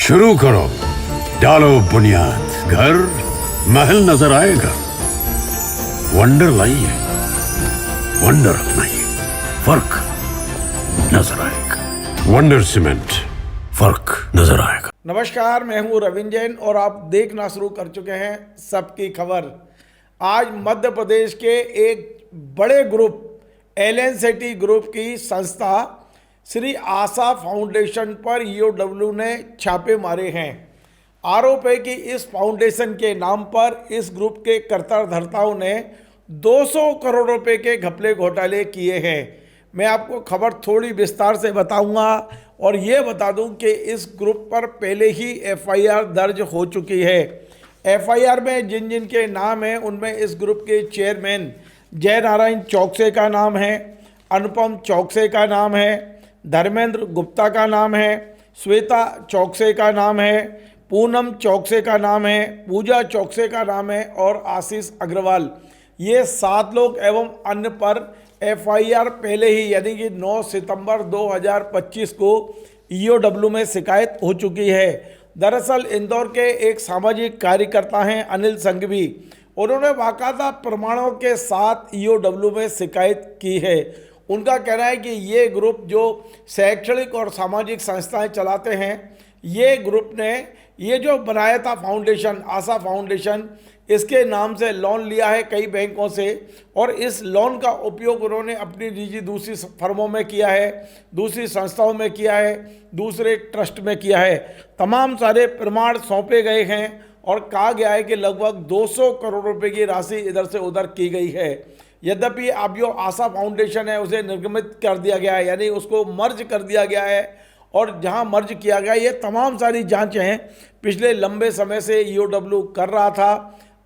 शुरू करो, डालो बुनियाद, घर महल नजर आएगा। वंडर लाइए, वंडर अपनाइए, फर्क नजर आएगा। वंडर सीमेंट, फर्क नजर आएगा। नमस्कार, मैं हूं रविंद्र जैन और आप देखना शुरू कर चुके हैं सबकी खबर। आज मध्य प्रदेश के एक बड़े ग्रुप एलएनसीटी ग्रुप की संस्था श्री आशा फाउंडेशन पर ईओडब्ल्यू ने छापे मारे हैं। आरोप है कि इस फाउंडेशन के नाम पर इस ग्रुप के कर्ताधर्ताओं ने 200 करोड़ रुपए के घपले घोटाले किए हैं। मैं आपको खबर थोड़ी विस्तार से बताऊंगा और ये बता दूं कि इस ग्रुप पर पहले ही एफआईआर दर्ज हो चुकी है। एफआईआर में जिन जिन के नाम हैं उनमें इस ग्रुप के चेयरमैन जय नारायण चौकसे का नाम है, अनुपम चौकसे का नाम है, धर्मेंद्र गुप्ता का नाम है, श्वेता चौकसे का नाम है, पूनम चौकसे का नाम है, पूजा चौकसे का नाम है और आशीष अग्रवाल। ये 7 लोग एवं अन्य पर एफआईआर पहले ही यानी कि 9 सितंबर 2025 को ईओडब्ल्यू में शिकायत हो चुकी है। दरअसल इंदौर के एक सामाजिक कार्यकर्ता हैं अनिल संघवी, उन्होंने बाकायदा प्रमाणों के साथ ईओडब्ल्यू में शिकायत की है। उनका कहना है कि ये ग्रुप जो शैक्षणिक और सामाजिक संस्थाएं चलाते हैं, ये ग्रुप ने ये जो बनाया था फाउंडेशन, आशा फाउंडेशन, इसके नाम से लोन लिया है कई बैंकों से और इस लोन का उपयोग उन्होंने अपनी निजी दूसरी फर्मों में किया है, दूसरी संस्थाओं में किया है, दूसरे ट्रस्ट में किया है। तमाम सारे प्रमाण सौंपे गए हैं और कहा गया है कि लगभग 200 करोड़ रुपए की राशि इधर से उधर की गई है। यद्यपि अब जो आशा फाउंडेशन है उसे निर्गमित कर दिया गया है, यानी उसको मर्ज कर दिया गया है और जहां मर्ज किया गया ये तमाम सारी जांचें पिछले लंबे समय से ईओडब्ल्यू कर रहा था।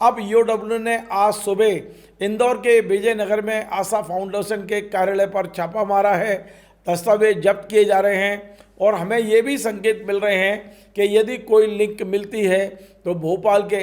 अब ईओडब्ल्यू ने आज सुबह इंदौर के विजयनगर में आशा फाउंडेशन के कार्यालय पर छापा मारा है, दस्तावेज जब्त किए जा रहे हैं और हमें ये भी संकेत मिल रहे हैं कि यदि कोई लिंक मिलती है तो भोपाल के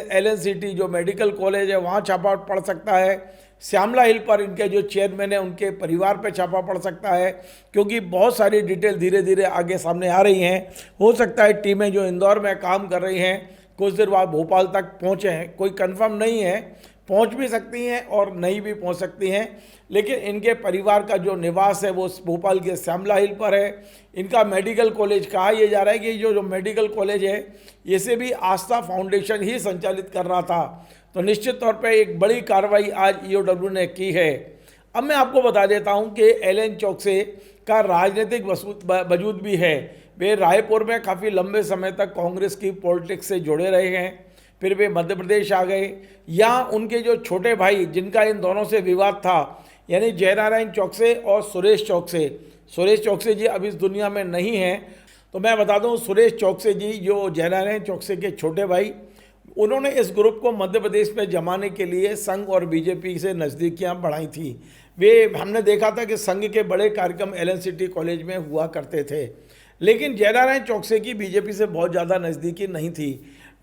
एलएनसीटी जो मेडिकल कॉलेज है वहाँ छापा पड़ सकता है, श्यामला हिल पर इनके जो चेयरमैन हैं उनके परिवार पे छापा पड़ सकता है, क्योंकि बहुत सारी डिटेल धीरे धीरे आगे सामने आ रही हैं। हो सकता है टीमें जो इंदौर में काम कर रही हैं कुछ देर बाद भोपाल तक पहुँचे हैं, कोई कंफर्म नहीं है, पहुँच भी सकती हैं और नहीं भी पहुँच सकती हैं। लेकिन इनके परिवार का जो निवास है वो भोपाल के श्यामला हिल पर है। इनका मेडिकल कॉलेज कहा यह जा रहा है कि जो मेडिकल कॉलेज है इसे भी आस्था फाउंडेशन ही संचालित कर रहा था। तो निश्चित तौर पे एक बड़ी कार्रवाई आज ईओडब्ल्यू ने की है। अब मैं आपको बता देता हूं कि एलएन चौकसे का राजनीतिक वजूद भी है। वे रायपुर में काफ़ी लंबे समय तक कांग्रेस की पॉलिटिक्स से जुड़े रहे हैं, फिर वे मध्य प्रदेश आ गए। यहाँ उनके जो छोटे भाई जिनका इन दोनों से विवाद था, यानी जयनारायण चौकसे और सुरेश चौकसे जी अब इस दुनिया में नहीं हैं। तो मैं बता दूं, सुरेश चौकसे जी जो जयनारायण चौकसे के छोटे भाई, उन्होंने इस ग्रुप को मध्य प्रदेश में जमाने के लिए संघ और बीजेपी से नज़दीकियां बढ़ाई थी। हमने देखा था कि संघ के बड़े कार्यक्रम एलएनसीटी कॉलेज में हुआ करते थे, लेकिन जयनारायण चौकसे की बीजेपी से बहुत ज़्यादा नज़दीकी नहीं थी।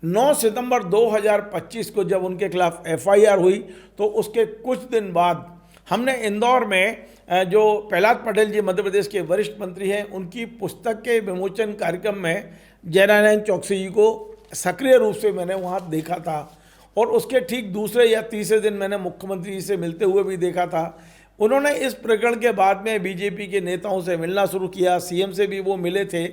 9 सितंबर 2025 को जब उनके खिलाफ एफआईआर हुई तो उसके कुछ दिन बाद हमने इंदौर में जो प्रहलाद पटेल जी मध्य प्रदेश के वरिष्ठ मंत्री हैं, उनकी पुस्तक के विमोचन कार्यक्रम में जयनारायण चौकसे जी को सक्रिय रूप से मैंने वहाँ देखा था और उसके ठीक दूसरे या तीसरे दिन मैंने मुख्यमंत्री जी से मिलते हुए भी देखा था। उन्होंने इस प्रकरण के बाद में बीजेपी के नेताओं से मिलना शुरू किया, सीएम से भी वो मिले थे,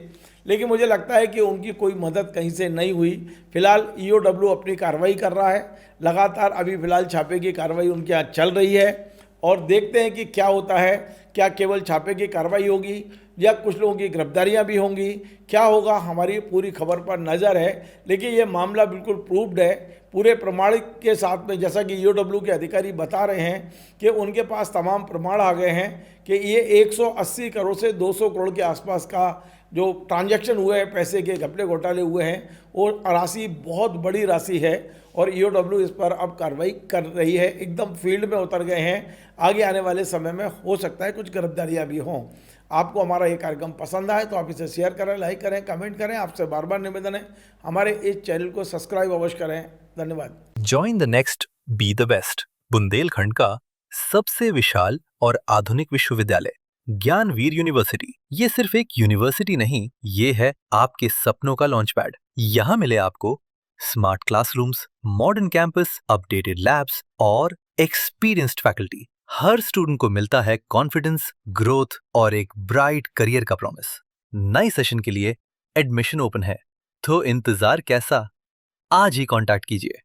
लेकिन मुझे लगता है कि उनकी कोई मदद कहीं से नहीं हुई। फिलहाल ईओडब्ल्यू अपनी कार्रवाई कर रहा है, लगातार अभी फिलहाल छापे की कार्रवाई उनके यहाँ चल रही है और देखते हैं कि क्या होता है। क्या केवल छापे की कार्रवाई होगी या कुछ लोगों की गिरफ्तारियां भी होंगी, क्या होगा, हमारी पूरी खबर पर नज़र है। लेकिन ये मामला बिल्कुल प्रूव्ड है पूरे प्रमाणिक के साथ में, जैसा कि ईओडब्ल्यू के अधिकारी बता रहे हैं कि उनके पास तमाम प्रमाण आ गए हैं कि ये 180 करोड़ से 200 करोड़ के आसपास का जो ट्रांजैक्शन हुए हैं, पैसे के घपले घोटाले हुए हैं, वो राशि बहुत बड़ी राशि है और ईओडब्ल्यू इस पर अब कार्रवाई कर रही है, एकदम फील्ड में उतर गए हैं। आगे आने वाले समय में हो सकता है कुछ गिरफ्तारियां भी हों। आपको हमारा ये कार्यक्रम पसंद आए तो आप इसे शेयर करें, लाइक करें, कमेंट करें। आपसे बार बार निवेदन है हमारे इस चैनल को सब्सक्राइब अवश्य करें। धन्यवाद। Join the next be the best, Bundelkhand का सबसे विशाल और आधुनिक विश्वविद्यालय ज्ञानवीर यूनिवर्सिटी ये सिर्फ एक यूनिवर्सिटी नहीं, ये है आपके सपनों का लॉन्च पैड। यहाँ मिले आपको smart classrooms, modern campus, updated labs और एक्सपीरियंस्ड फैकल्टी। हर स्टूडेंट को मिलता है कॉन्फिडेंस, ग्रोथ और एक ब्राइट करियर का प्रॉमिस। नए सेशन के लिए एडमिशन ओपन है, तो इंतजार कैसा? आज ही कांटेक्ट कीजिए।